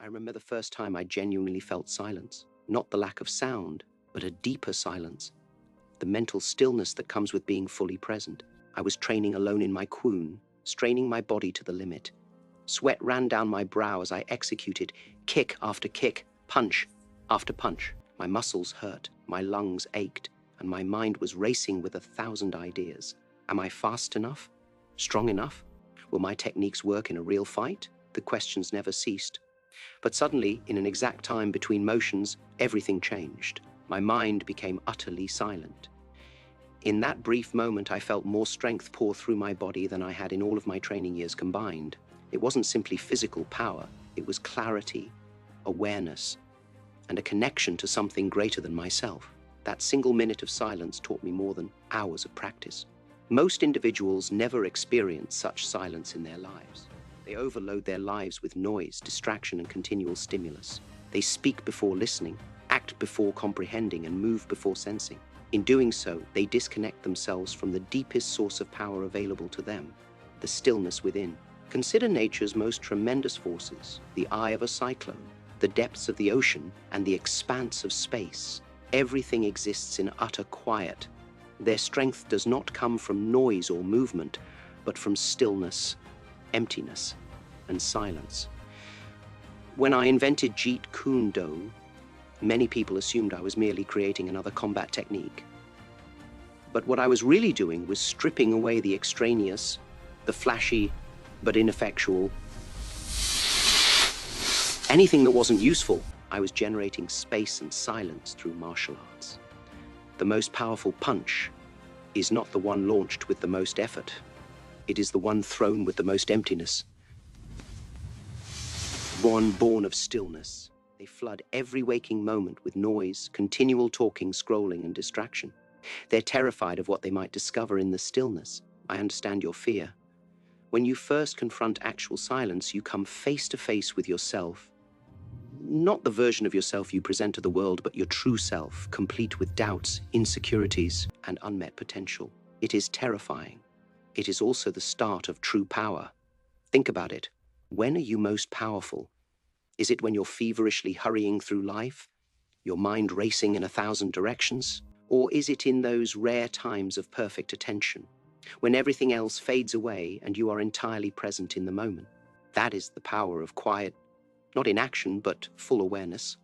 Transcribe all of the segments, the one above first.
I remember the first time I genuinely felt silence. Not the lack of sound, but a deeper silence. The mental stillness that comes with being fully present. I was training alone in my cocoon, straining my body to the limit. Sweat ran down my brow as I executed kick after kick, punch after punch. My muscles hurt, my lungs ached, and my mind was racing with 1,000 ideas. Am I fast enough? Strong enough? Will my techniques work in a real fight? The questions never ceased. But suddenly, in an exact time between motions, everything changed. My mind became utterly silent. In that brief moment, I felt more strength pour through my body than I had in all of my training years combined. It wasn't simply physical power, it was clarity, awareness, and a connection to something greater than myself. That single minute of silence taught me more than hours of practice. Most individuals never experience such silence in their lives. They overload their lives with noise, distraction, and continual stimulus. They speak before listening, act before comprehending, and move before sensing. In doing so, they disconnect themselves from the deepest source of power available to them, the stillness within. Consider nature's most tremendous forces, the eye of a cyclone, the depths of the ocean, and the expanse of space. Everything exists in utter quiet. Their strength does not come from noise or movement, but from stillness, emptiness, and silence. When I invented Jeet Kune Do, many people assumed I was merely creating another combat technique. But what I was really doing was stripping away the extraneous, the flashy, but ineffectual. Anything that wasn't useful. I was generating space and silence through martial arts. The most powerful punch is not the one launched with the most effort. It is the one thrown with the most emptiness. One born of stillness. They flood every waking moment with noise, continual talking, scrolling, and distraction. They're terrified of what they might discover in the stillness. I understand your fear. When you first confront actual silence, you come face to face with yourself. Not the version of yourself you present to the world, but your true self, complete with doubts, insecurities, and unmet potential. It is terrifying. It is also the start of true power. Think about it. When are you most powerful? Is it when you're feverishly hurrying through life, your mind racing in 1,000 directions? Or is it in those rare times of perfect attention, when everything else fades away and you are entirely present in the moment? That is the power of quiet, not inaction, but full awareness.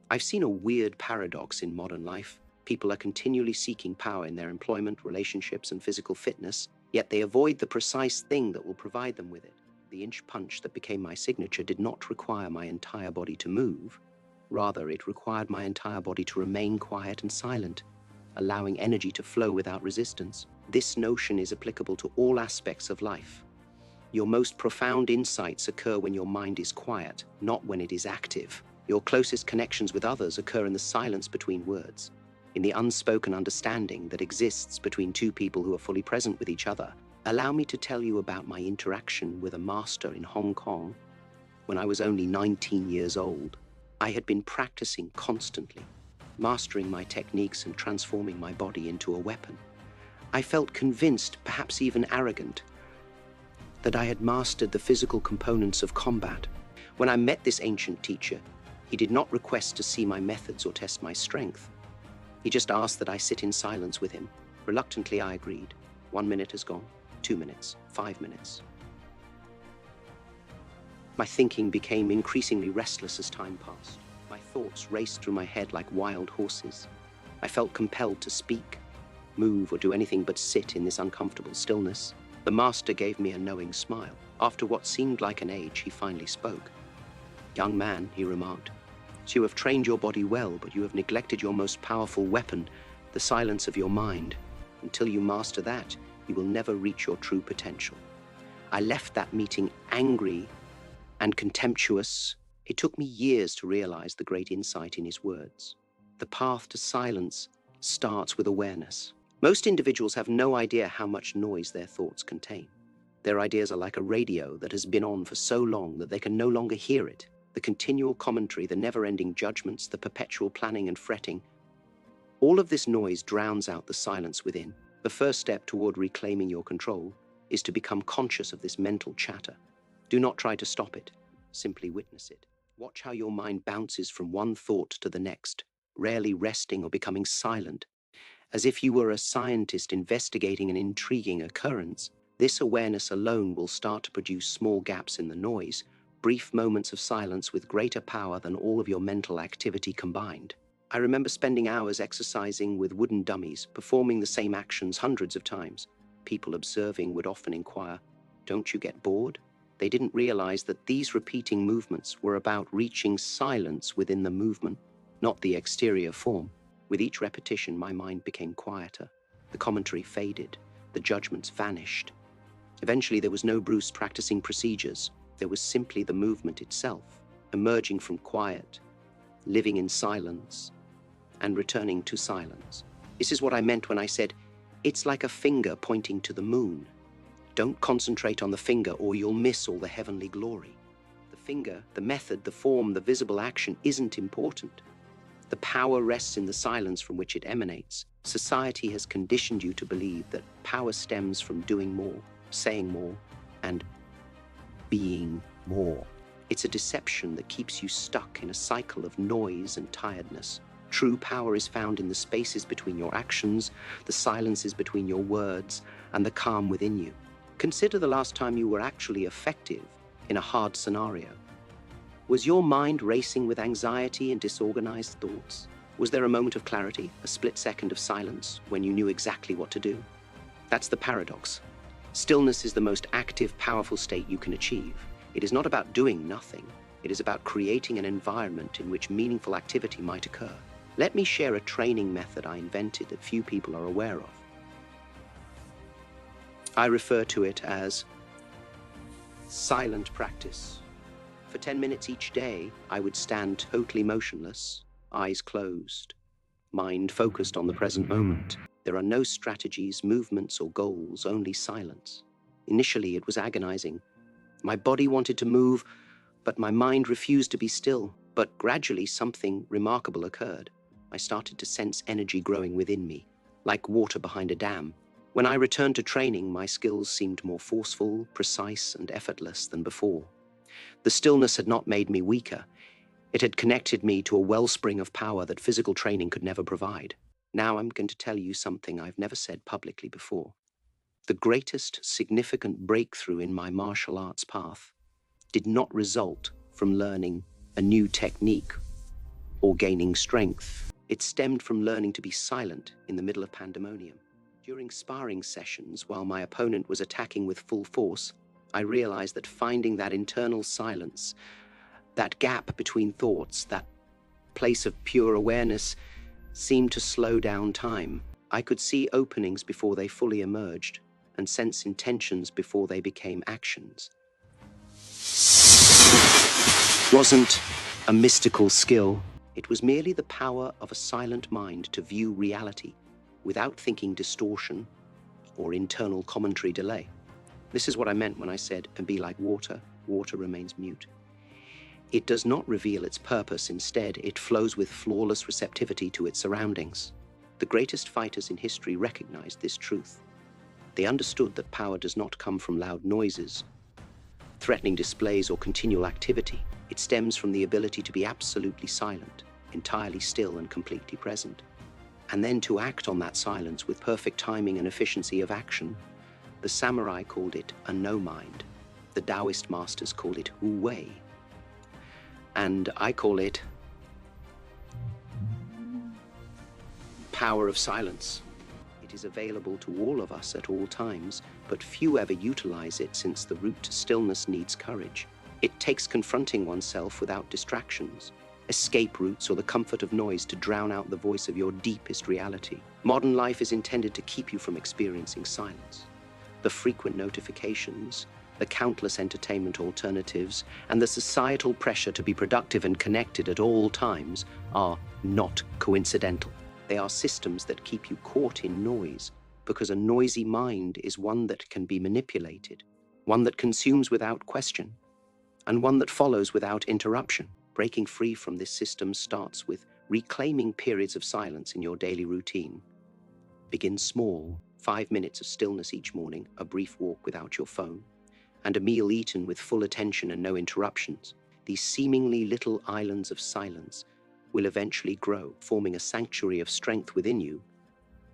I've seen a weird paradox in modern life. People are continually seeking power in their employment, relationships, and physical fitness, yet they avoid the precise thing that will provide them with it. The inch punch that became my signature did not require my entire body to move. Rather, it required my entire body to remain quiet and silent, allowing energy to flow without resistance. This notion is applicable to all aspects of life. Your most profound insights occur when your mind is quiet, not when it is active. Your closest connections with others occur in the silence between words, in the unspoken understanding that exists between two people who are fully present with each other. Allow me to tell you about my interaction with a master in Hong Kong. When I was only 19 years old, I had been practicing constantly, mastering my techniques and transforming my body into a weapon. I felt convinced, perhaps even arrogant, that I had mastered the physical components of combat. When I met this ancient teacher, he did not request to see my methods or test my strength. He just asked that I sit in silence with him. Reluctantly, I agreed. 1 minute has gone, 2 minutes, 5 minutes. My thinking became increasingly restless as time passed. My thoughts raced through my head like wild horses. I felt compelled to speak, move, or do anything but sit in this uncomfortable stillness. The master gave me a knowing smile. After what seemed like an age, he finally spoke. "Young man," he remarked, "so you have trained your body well, but you have neglected your most powerful weapon, the silence of your mind. Until you master that, you will never reach your true potential." I left that meeting angry and contemptuous. It took me years to realize the great insight in his words. The path to silence starts with awareness. Most individuals have no idea how much noise their thoughts contain. Their ideas are like a radio that has been on for so long that they can no longer hear it. The continual commentary, the never-ending judgments, the perpetual planning and fretting. All of this noise drowns out the silence within. The first step toward reclaiming your control is to become conscious of this mental chatter. Do not try to stop it, simply witness it. Watch how your mind bounces from one thought to the next, rarely resting or becoming silent, as if you were a scientist investigating an intriguing occurrence. This awareness alone will start to produce small gaps in the noise, brief moments of silence with greater power than all of your mental activity combined. I remember spending hours exercising with wooden dummies, performing the same actions hundreds of times. People observing would often inquire, "Don't you get bored?" They didn't realize that these repeating movements were about reaching silence within the movement, not the exterior form. With each repetition, my mind became quieter. The commentary faded. The judgments vanished. Eventually, there was no Bruce practicing procedures. There was simply the movement itself, emerging from quiet, living in silence, and returning to silence. This is what I meant when I said, it's like a finger pointing to the moon. Don't concentrate on the finger or you'll miss all the heavenly glory. The finger, the method, the form, the visible action isn't important. The power rests in the silence from which it emanates. Society has conditioned you to believe that power stems from doing more, saying more, and being more. It's a deception that keeps you stuck in a cycle of noise and tiredness. True power is found in the spaces between your actions, the silences between your words, and the calm within you. Consider the last time you were actually effective in a hard scenario. Was your mind racing with anxiety and disorganized thoughts? Was there a moment of clarity, a split second of silence when you knew exactly what to do? That's the paradox. Stillness is the most active, powerful state you can achieve. It is not about doing nothing. It is about creating an environment in which meaningful activity might occur. Let me share a training method I invented that few people are aware of. I refer to it as silent practice. For 10 minutes each day, I would stand totally motionless, eyes closed, mind focused on the present moment. There are no strategies, movements, or goals, only silence. Initially, it was agonizing. My body wanted to move, but my mind refused to be still. But gradually, something remarkable occurred. I started to sense energy growing within me, like water behind a dam. When I returned to training, my skills seemed more forceful, precise, and effortless than before. The stillness had not made me weaker. It had connected me to a wellspring of power that physical training could never provide. Now I'm going to tell you something I've never said publicly before. The greatest significant breakthrough in my martial arts path did not result from learning a new technique or gaining strength. It stemmed from learning to be silent in the middle of pandemonium. During sparring sessions, while my opponent was attacking with full force, I realized that finding that internal silence, that gap between thoughts, that place of pure awareness, seemed to slow down time. I could see openings before they fully emerged and sense intentions before they became actions. It wasn't a mystical skill. It was merely the power of a silent mind to view reality without thinking distortion or internal commentary delay. This is what I meant when I said, and be like water, water remains mute. It does not reveal its purpose. Instead, it flows with flawless receptivity to its surroundings. The greatest fighters in history recognized this truth. They understood that power does not come from loud noises, threatening displays, or continual activity. It stems from the ability to be absolutely silent, entirely still and completely present, and then to act on that silence with perfect timing and efficiency of action. The samurai called it a no-mind. The Taoist masters called it wu wei. And I call it power of silence. It is available to all of us at all times, but few ever utilize it, since the route to stillness needs courage. It takes confronting oneself without distractions, escape routes, or the comfort of noise to drown out the voice of your deepest reality. Modern life is intended to keep you from experiencing silence. The frequent notifications, the countless entertainment alternatives, and the societal pressure to be productive and connected at all times are not coincidental. They are systems that keep you caught in noise, because a noisy mind is one that can be manipulated, one that consumes without question, and one that follows without interruption. Breaking free from this system starts with reclaiming periods of silence in your daily routine. Begin small, 5 minutes of stillness each morning, a brief walk without your phone, and a meal eaten with full attention and no interruptions. these seemingly little islands of silence will eventually grow, forming a sanctuary of strength within you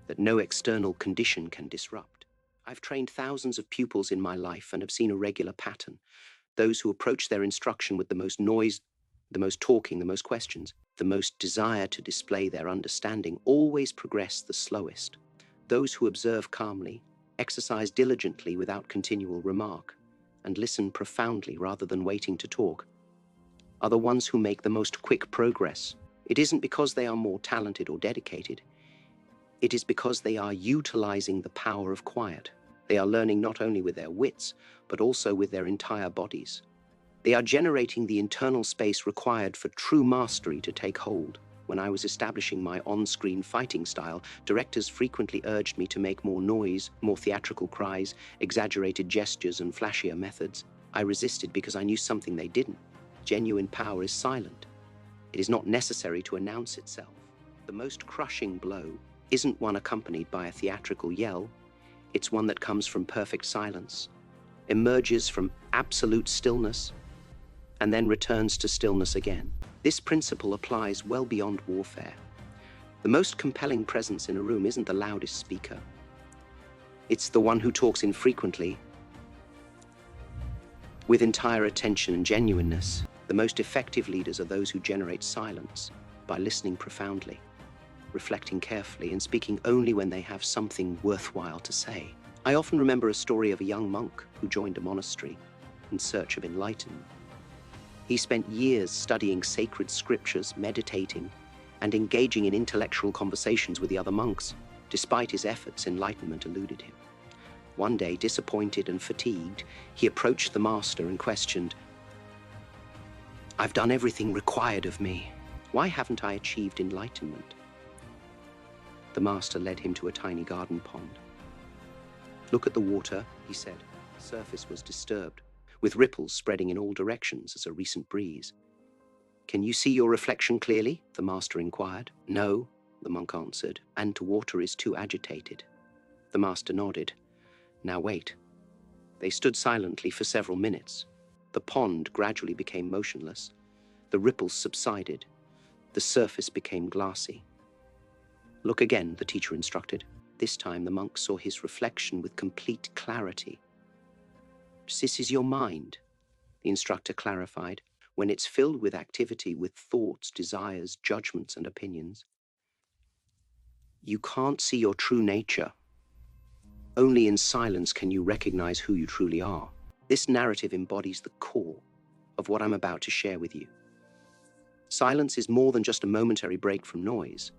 that no external condition can disrupt. I've trained thousands of pupils in my life and have seen a regular pattern. Those who approach their instruction with the most noise, the most talking, the most questions, the most desire to display their understanding always progress the slowest. Those who observe calmly, exercise diligently without continual remark, and listen profoundly rather than waiting to talk, are the ones who make the most quick progress. It isn't because they are more talented or dedicated. It is because they are utilizing the power of quiet. They are learning not only with their wits, but also with their entire bodies. They are generating the internal space required for true mastery to take hold. When I was establishing my on-screen fighting style, directors frequently urged me to make more noise, more theatrical cries, exaggerated gestures, and flashier methods. I resisted because I knew something they didn't. Genuine power is silent. It is not necessary to announce itself. The most crushing blow isn't one accompanied by a theatrical yell. It's one that comes from perfect silence, emerges from absolute stillness, and then returns to stillness again. This principle applies well beyond warfare. The most compelling presence in a room isn't the loudest speaker. It's the one who talks infrequently, with entire attention and genuineness. The most effective leaders are those who generate silence by listening profoundly, reflecting carefully, and speaking only when they have something worthwhile to say. I often remember a story of a young monk who joined a monastery in search of enlightenment. He spent years studying sacred scriptures, meditating, and engaging in intellectual conversations with the other monks. Despite his efforts, enlightenment eluded him. One day, disappointed and fatigued, he approached the master and questioned, "I've done everything required of me. Why haven't I achieved enlightenment?" The master led him to a tiny garden pond. "Look at the water," he said. The surface was disturbed, with ripples spreading in all directions as a recent breeze. "Can you see your reflection clearly?" the master inquired. "No," the monk answered, "and the water is too agitated." The master nodded. "Now wait." They stood silently for several minutes. The pond gradually became motionless. The ripples subsided. The surface became glassy. "Look again," the teacher instructed. This time the monk saw his reflection with complete clarity. "This is your mind," the instructor clarified. "When it's filled with activity, with thoughts, desires, judgments, and opinions, you can't see your true nature. Only in silence can you recognize who you truly are." This narrative embodies the core of what I'm about to share with you. Silence is more than just a momentary break from noise.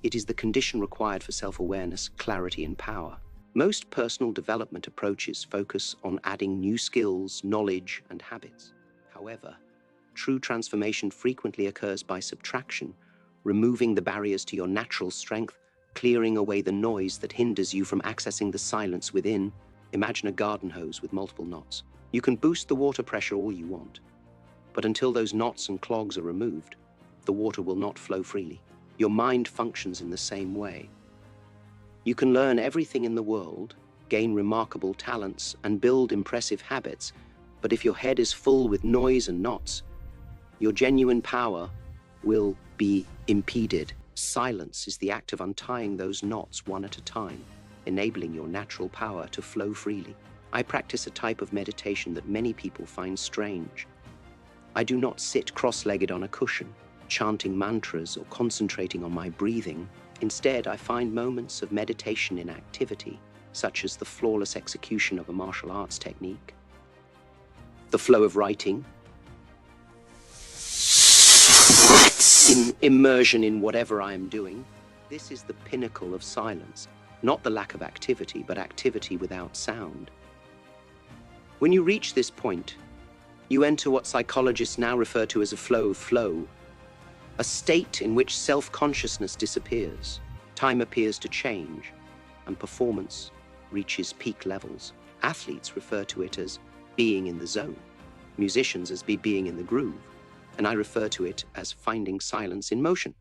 It is the condition required for self-awareness, clarity, and power. Most personal development approaches focus on adding new skills, knowledge, and habits. However, true transformation frequently occurs by subtraction, removing the barriers to your natural strength, clearing away the noise that hinders you from accessing the silence within. Imagine a garden hose with multiple knots. You can boost the water pressure all you want, but until those knots and clogs are removed, the water will not flow freely. Your mind functions in the same way. You can learn everything in the world, gain remarkable talents, and build impressive habits, but if your head is full with noise and knots, your genuine power will be impeded. Silence is the act of untying those knots one at a time, enabling your natural power to flow freely. I practice a type of meditation that many people find strange. I do not sit cross-legged on a cushion, chanting mantras or concentrating on my breathing. Instead, I find moments of meditation in activity, such as the flawless execution of a martial arts technique, the flow of writing, immersion in whatever I am doing. This is the pinnacle of silence, not the lack of activity, but activity without sound. When you reach this point, you enter what psychologists now refer to as a flow, a state in which self-consciousness disappears, time appears to change, and performance reaches peak levels. Athletes refer to it as being in the zone, musicians as being in the groove, and I refer to it as finding silence in motion.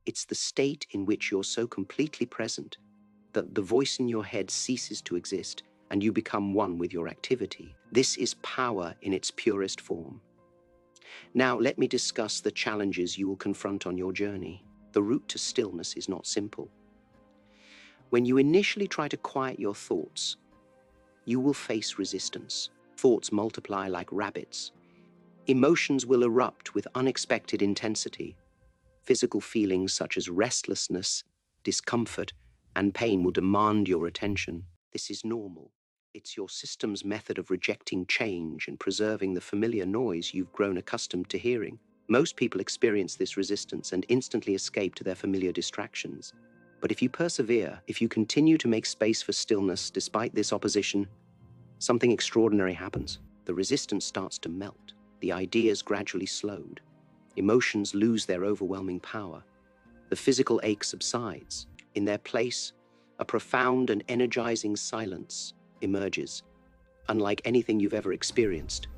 It's the state in which you're so completely present that the voice in your head ceases to exist and you become one with your activity. This is power in its purest form. Now, let me discuss the challenges you will confront on your journey. The route to stillness is not simple. When you initially try to quiet your thoughts, you will face resistance. Thoughts multiply like rabbits. Emotions will erupt with unexpected intensity. Physical feelings such as restlessness, discomfort, and pain will demand your attention. This is normal. It's your system's method of rejecting change and preserving the familiar noise you've grown accustomed to hearing. Most people experience this resistance and instantly escape to their familiar distractions. But if you persevere, if you continue to make space for stillness despite this opposition, something extraordinary happens. The resistance starts to melt. The ideas gradually slowed. Emotions lose their overwhelming power. The physical ache subsides. In their place, a profound and energizing silence emerges, unlike anything you've ever experienced.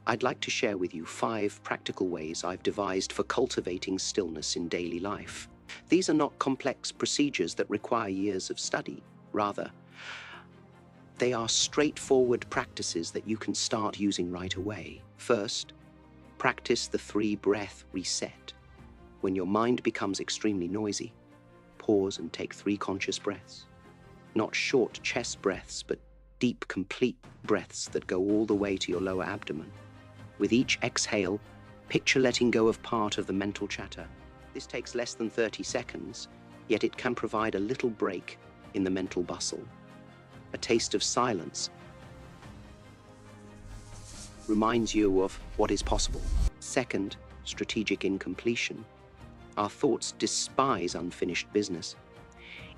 I'd like to share with you 5 practical ways I've devised for cultivating stillness in daily life. These are not complex procedures that require years of study. Rather, they are straightforward practices that you can start using right away. First, practice the 3-breath reset. When your mind becomes extremely noisy, pause and take 3 conscious breaths. Not short chest breaths, but deep, complete breaths that go all the way to your lower abdomen. With each exhale, picture letting go of part of the mental chatter. This takes less than 30 seconds, yet it can provide a little break in the mental bustle. A taste of silence reminds you of what is possible. Second, strategic incompletion. Our thoughts despise unfinished business.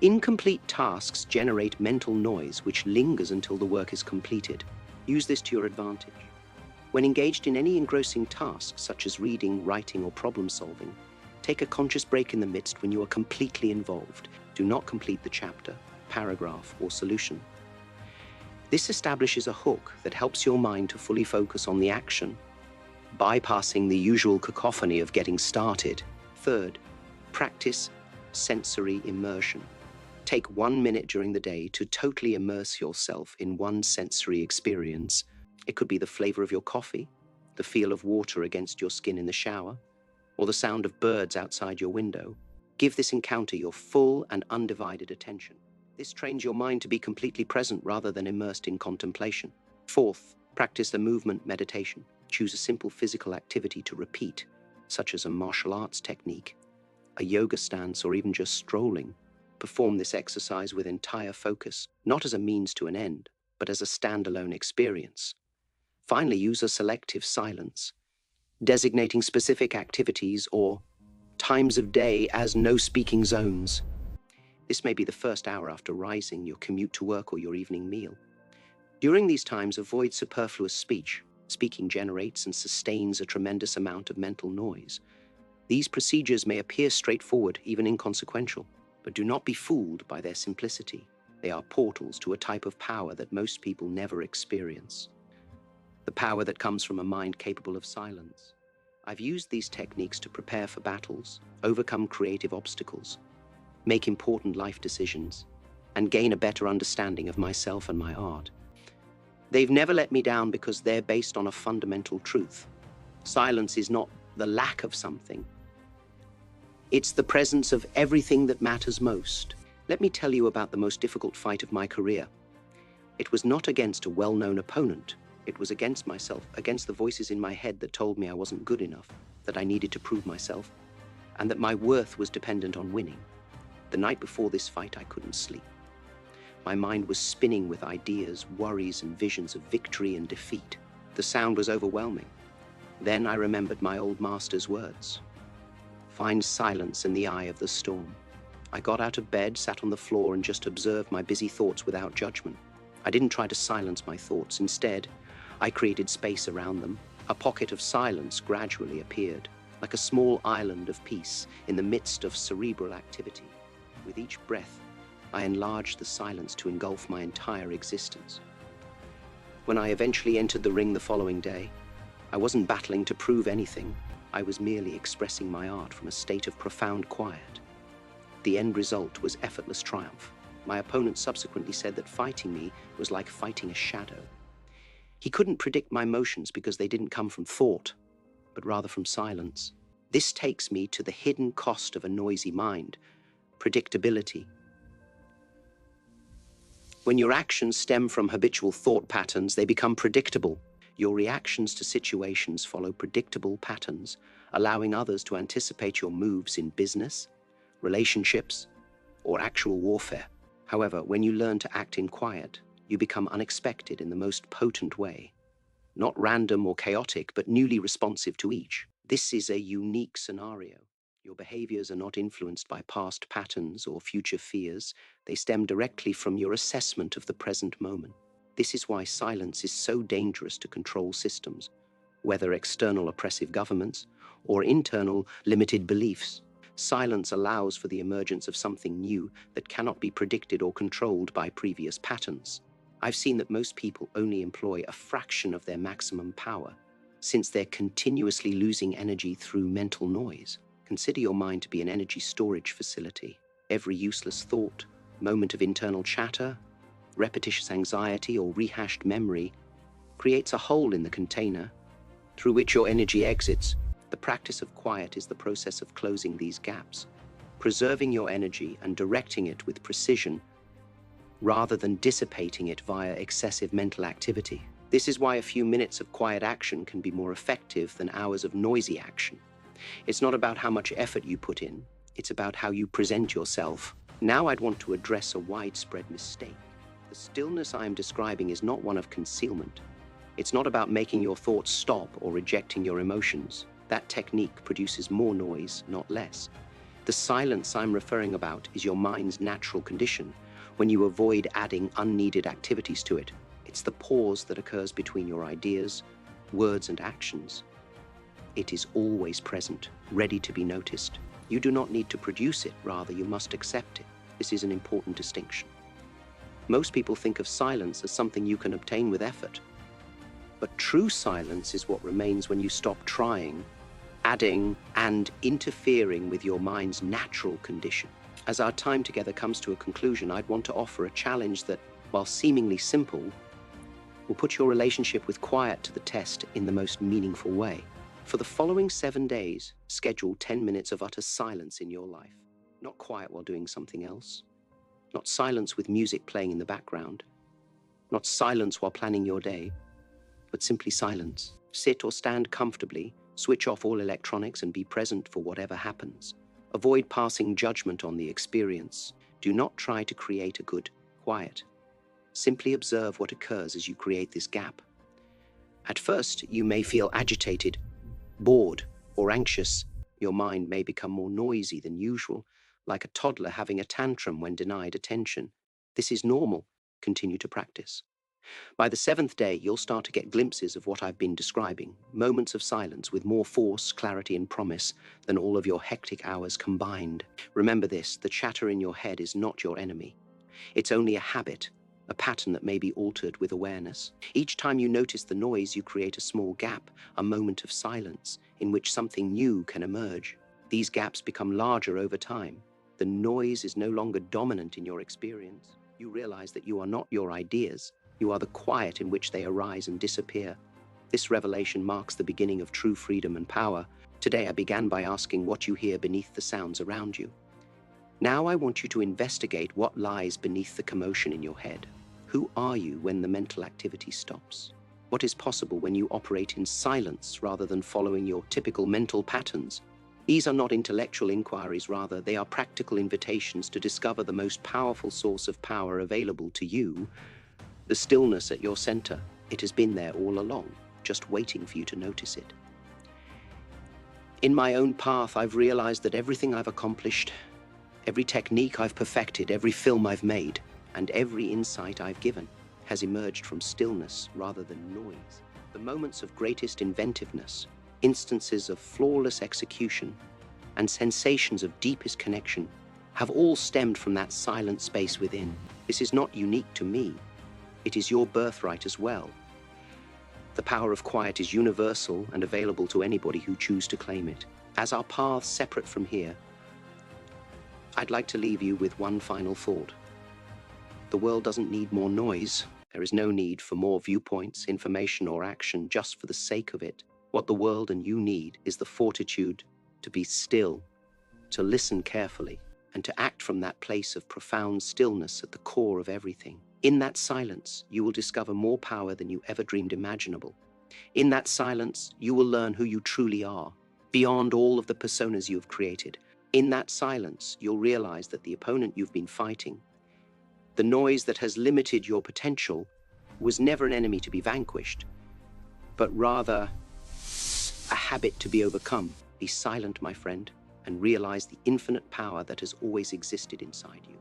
Incomplete tasks generate mental noise which lingers until the work is completed. Use this to your advantage. When engaged in any engrossing task, such as reading, writing, or problem solving, take a conscious break in the midst when you are completely involved. Do not complete the chapter, paragraph, or solution. This establishes a hook that helps your mind to fully focus on the action, bypassing the usual cacophony of getting started. Third, practice sensory immersion. Take 1 minute during the day to totally immerse yourself in one sensory experience. It could be the flavor of your coffee, the feel of water against your skin in the shower, or the sound of birds outside your window. Give this encounter your full and undivided attention. This trains your mind to be completely present rather than immersed in contemplation. Fourth, practice a movement meditation. Choose a simple physical activity to repeat, such as a martial arts technique, a yoga stance, or even just strolling. Perform this exercise with entire focus, not as a means to an end, but as a standalone experience. Finally, use a selective silence, designating specific activities or times of day as no speaking zones. This may be the first hour after rising, your commute to work, or your evening meal. During these times, avoid superfluous speech. Speaking generates and sustains a tremendous amount of mental noise. These procedures may appear straightforward, even inconsequential, but do not be fooled by their simplicity. They are portals to a type of power that most people never experience. The power that comes from a mind capable of silence. I've used these techniques to prepare for battles, overcome creative obstacles, make important life decisions, and gain a better understanding of myself and my art. They've never let me down because they're based on a fundamental truth. Silence is not the lack of something. It's the presence of everything that matters most. Let me tell you about the most difficult fight of my career. It was not against a well-known opponent. It was against myself, against the voices in my head that told me I wasn't good enough, that I needed to prove myself, and that my worth was dependent on winning. The night before this fight, I couldn't sleep. My mind was spinning with ideas, worries, and visions of victory and defeat. The sound was overwhelming. Then I remembered my old master's words. Find silence in the eye of the storm. I got out of bed, sat on the floor, and just observed my busy thoughts without judgment. I didn't try to silence my thoughts. Instead, I created space around them. A pocket of silence gradually appeared, like a small island of peace in the midst of cerebral activity. With each breath, I enlarged the silence to engulf my entire existence. When I eventually entered the ring the following day, I wasn't battling to prove anything. I was merely expressing my art from a state of profound quiet. The end result was effortless triumph. My opponent subsequently said that fighting me was like fighting a shadow. He couldn't predict my motions because they didn't come from thought, but rather from silence. This takes me to the hidden cost of a noisy mind: predictability. When your actions stem from habitual thought patterns, they become predictable. Your reactions to situations follow predictable patterns, allowing others to anticipate your moves in business, relationships, or actual warfare. However, when you learn to act in quiet, you become unexpected in the most potent way. Not random or chaotic, but newly responsive to each. This is a unique scenario. Your behaviors are not influenced by past patterns or future fears. They stem directly from your assessment of the present moment. This is why silence is so dangerous to control systems, whether external oppressive governments or internal limited beliefs. Silence allows for the emergence of something new that cannot be predicted or controlled by previous patterns. I've seen that most people only employ a fraction of their maximum power, since they're continuously losing energy through mental noise. Consider your mind to be an energy storage facility. Every useless thought, moment of internal chatter, repetitious anxiety, or rehashed memory creates a hole in the container through which your energy exits. The practice of quiet is the process of closing these gaps, preserving your energy and directing it with precision rather than dissipating it via excessive mental activity. This is why a few minutes of quiet action can be more effective than hours of noisy action. It's not about how much effort you put in, it's about how you present yourself. Now I'd want to address a widespread mistake. The stillness I am describing is not one of concealment. It's not about making your thoughts stop or rejecting your emotions. That technique produces more noise, not less. The silence I'm referring about is your mind's natural condition, when you avoid adding unneeded activities to it. It's the pause that occurs between your ideas, words, and actions. It is always present, ready to be noticed. You do not need to produce it, rather you must accept it. This is an important distinction. Most people think of silence as something you can obtain with effort. But true silence is what remains when you stop trying, adding, and interfering with your mind's natural condition. As our time together comes to a conclusion, I'd want to offer a challenge that, while seemingly simple, will put your relationship with quiet to the test in the most meaningful way. For the following 7 days, schedule 10 minutes of utter silence in your life. Not quiet while doing something else. Not silence with music playing in the background. Not silence while planning your day, but simply silence. Sit or stand comfortably, switch off all electronics, and be present for whatever happens. Avoid passing judgment on the experience. Do not try to create a good quiet. Simply observe what occurs as you create this gap. At first, you may feel agitated, bored, or anxious. Your mind may become more noisy than usual, like a toddler having a tantrum when denied attention. This is normal. Continue to practice. By the 7th day, you'll start to get glimpses of what I've been describing, moments of silence with more force, clarity, and promise than all of your hectic hours combined. Remember this: the chatter in your head is not your enemy. It's only a habit, a pattern that may be altered with awareness. Each time you notice the noise, you create a small gap, a moment of silence in which something new can emerge. These gaps become larger over time. The noise is no longer dominant in your experience. You realize that you are not your ideas. You are the quiet in which they arise and disappear. This revelation marks the beginning of true freedom and power. Today I began by asking what you hear beneath the sounds around you. Now I want you to investigate what lies beneath the commotion in your head. Who are you when the mental activity stops? What is possible when you operate in silence rather than following your typical mental patterns? These are not intellectual inquiries, rather they are practical invitations to discover the most powerful source of power available to you: the stillness at your center. It has been there all along, just waiting for you to notice it. In my own path, I've realized that everything I've accomplished, every technique I've perfected, every film I've made, and every insight I've given has emerged from stillness rather than noise. The moments of greatest inventiveness, instances of flawless execution, and sensations of deepest connection have all stemmed from that silent space within. This is not unique to me. It is your birthright as well. The power of quiet is universal and available to anybody who chooses to claim it. As our paths separate from here, I'd like to leave you with one final thought. The world doesn't need more noise. There is no need for more viewpoints, information, or action just for the sake of it. What the world and you need is the fortitude to be still, to listen carefully, and to act from that place of profound stillness at the core of everything. In that silence, you will discover more power than you ever dreamed imaginable. In that silence, you will learn who you truly are, beyond all of the personas you have created. In that silence, you'll realize that the opponent you've been fighting, the noise that has limited your potential, was never an enemy to be vanquished, but rather a habit to be overcome. Be silent, my friend, and realize the infinite power that has always existed inside you.